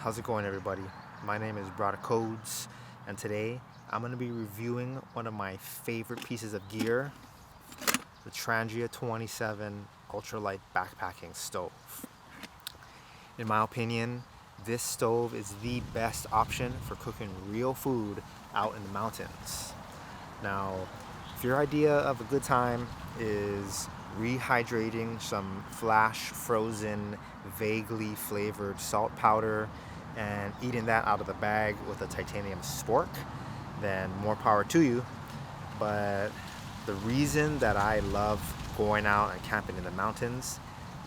How's it going, everybody? My name is Brada Codes, and today I'm going to be reviewing one of my favorite pieces of gear, the Trangia 27 Ultralight backpacking stove. In my opinion, this stove is the best option for cooking real food out in the mountains. Now, if your idea of a good time is rehydrating some flash frozen, vaguely flavored salt powder and eating that out of the bag with a titanium spork, then more power to you. But the reason that I love going out and camping in the mountains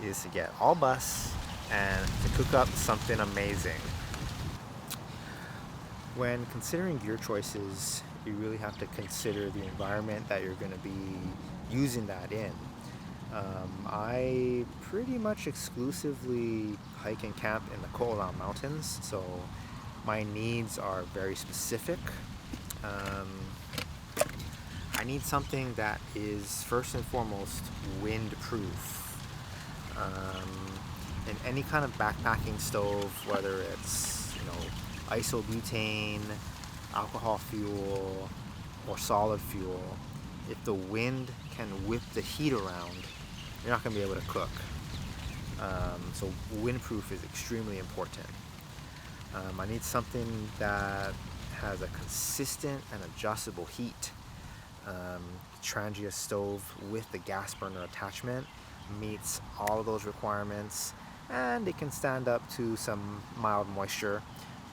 is to get all bus and to cook up something amazing. When considering gear choices, you really have to consider the environment that you're going to be using that in. I pretty much exclusively hike and camp in the Ko'olau Mountains, so my needs are very specific. I need something that is first and foremost windproof. In any kind of backpacking stove, whether it's isobutane, alcohol fuel, or solid fuel, if the wind can whip the heat around, you're not going to be able to cook. So windproof is extremely important. I need something that has a consistent and adjustable heat. Trangia stove with the gas burner attachment meets all of those requirements, and it can stand up to some mild moisture,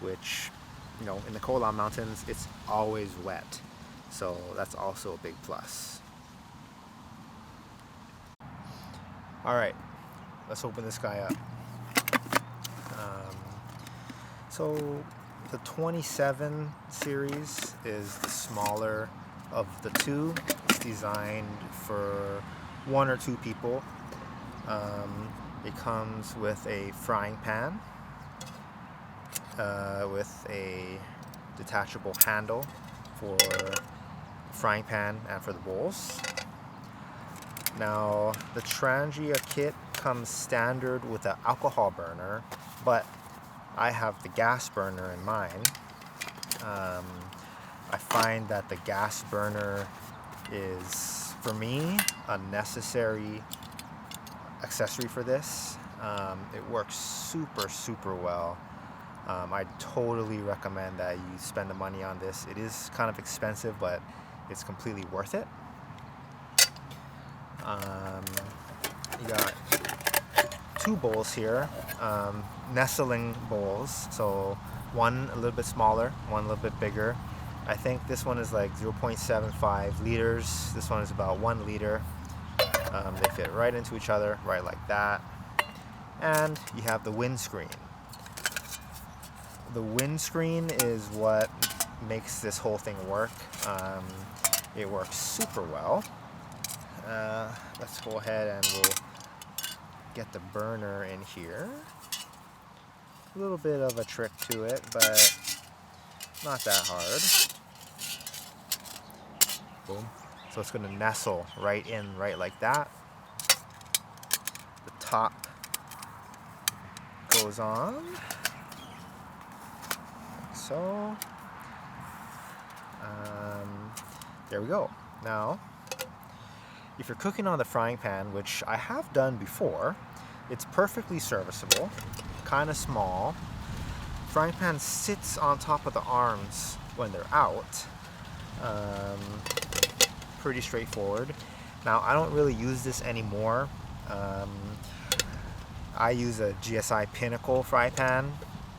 which, in the Ko'olau Mountains, it's always wet. So that's also a big plus. All right, let's open this guy up. So the 27 series is the smaller of the two. It's designed for one or two people. It comes with a frying pan with a detachable handle for the frying pan and for the bowls. Now, the Trangia kit comes standard with an alcohol burner, but I have the gas burner in mine. I find that the gas burner is, for me, a necessary accessory for this. It works super well. I totally recommend that you spend the money on this. It is kind of expensive, but it's completely worth it. You got two bowls here, nestling bowls. So one a little bit smaller, one a little bit bigger. I think this one is like 0.75 liters. This one is about 1 liter. They fit right into each other, right like that. And you have the windscreen. The windscreen is what makes this whole thing work. It works super well. Let's go ahead and we'll get the burner in here. A little bit of a trick to it, but not that hard. Boom. So it's going to nestle right in, right like that. The top goes on, like so. There we go. Now, if you're cooking on the frying pan, which I have done before, it's perfectly serviceable, kind of small. Frying pan sits on top of the arms when they're out. Pretty straightforward. Now, I don't really use this anymore. I use a GSI Pinnacle fry pan.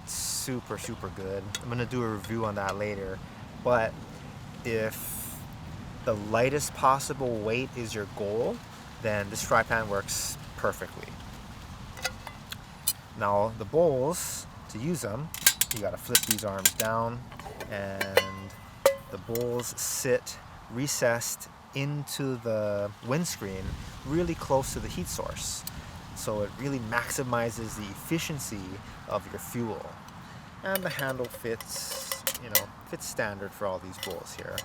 Super good. I'm going to do a review on that later. But if the lightest possible weight is your goal, then this fry pan works perfectly. Now, the bowls, to use them, you got to flip these arms down, and the bowls sit recessed into the windscreen really close to the heat source. So it really maximizes the efficiency of your fuel. And the handle fits standard for all these bowls here.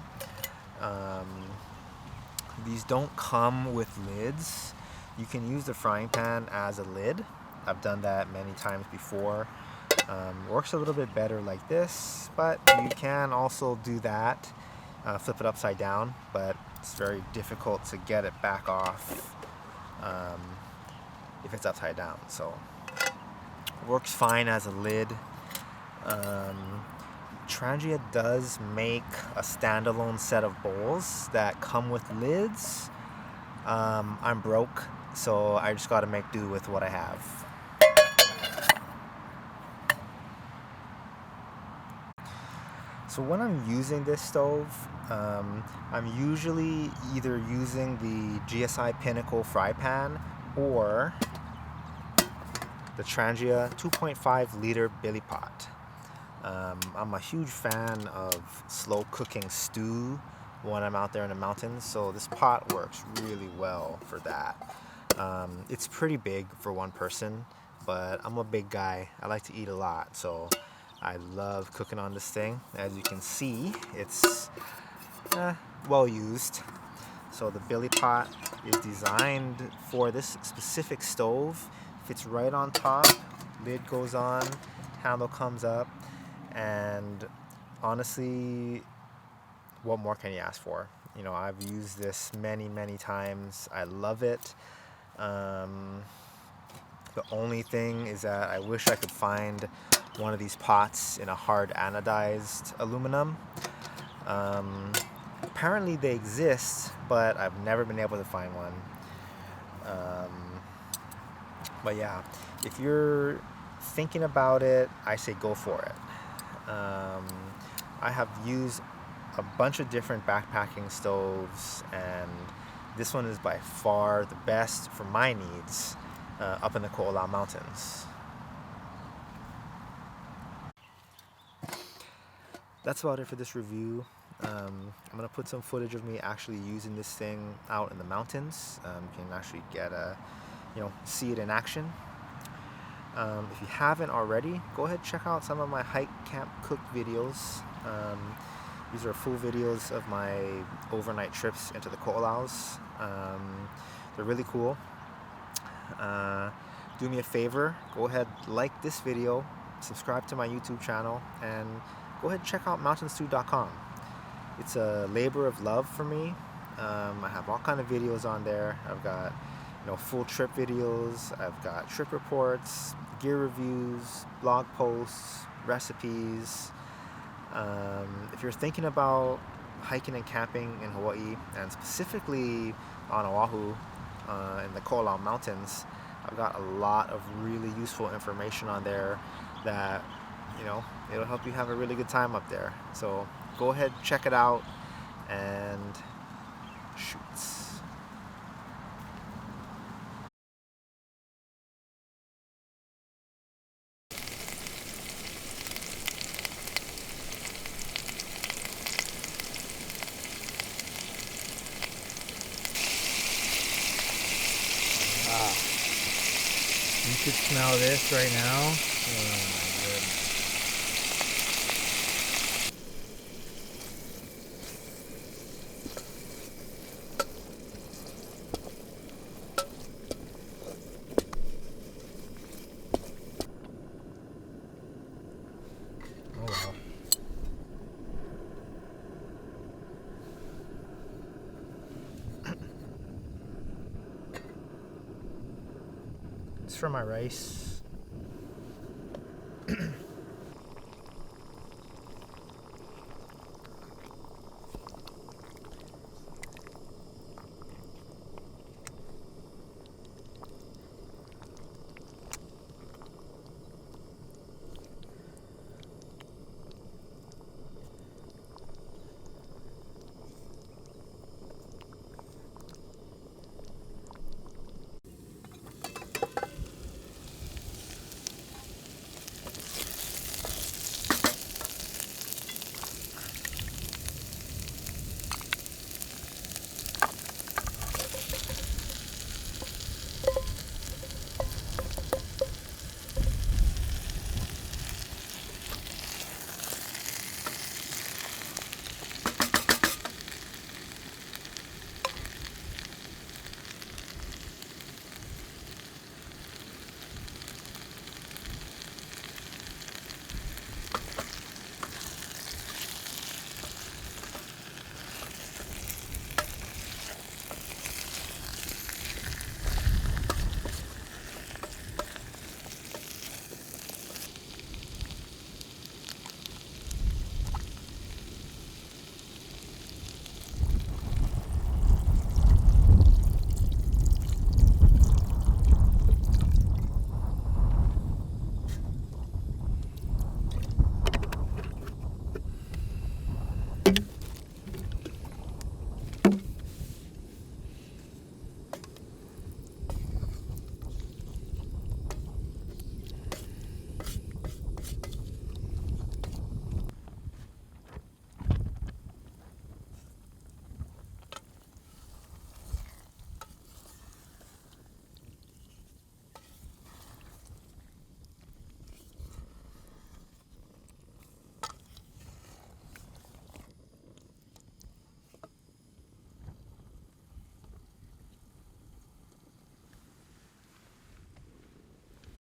These don't come with lids. You can use the frying pan as a lid. I've done that many times before. works a little bit better like this, but you can also do that, flip it upside down, but it's very difficult to get it back off if it's upside down. So works fine as a lid. Trangia does make a standalone set of bowls that come with lids. I'm broke, so I just gotta make do with what I have. So when I'm using this stove, I'm usually either using the GSI Pinnacle fry pan or the Trangia 2.5 liter billy pot. I'm a huge fan of slow cooking stew when I'm out there in the mountains, so this pot works really well for that. It's pretty big for one person, but I'm a big guy. I like to eat a lot, so I love cooking on this thing. As you can see, it's well used. So the billy pot is designed for this specific stove. Fits right on top, lid goes on, handle comes up, and honestly, what more can you ask for? You know, I've used this many times. I love it. The only thing is that I wish I could find one of these pots in a hard anodized aluminum. Apparently they exist, but I've never been able to find one. But yeah, if you're thinking about it, I say go for it. I have used a bunch of different backpacking stoves, and this one is by far the best for my needs up in the Ko'olau Mountains. That's about it for this review. I'm gonna put some footage of me actually using this thing out in the mountains. You can actually get see it in action. If you haven't already, go ahead and check out some of my hike, camp, cook videos. These are full videos of my overnight trips into the Ko'olaus. They're really cool. Do me a favor, go ahead, like this video, subscribe to my YouTube channel, and go ahead and check out mountainstew.com. It's a labor of love for me. I have all kind of videos on there. I've got full trip videos, I've got trip reports, gear reviews, blog posts, recipes. If you're thinking about hiking and camping in Hawaii, and specifically on Oahu, in the Ko'olau Mountains, I've got a lot of really useful information on there that it'll help you have a really good time up there. So go ahead, check it out, and shoots. You could smell this right now. Oh my goodness. Oh wow. It's for my rice.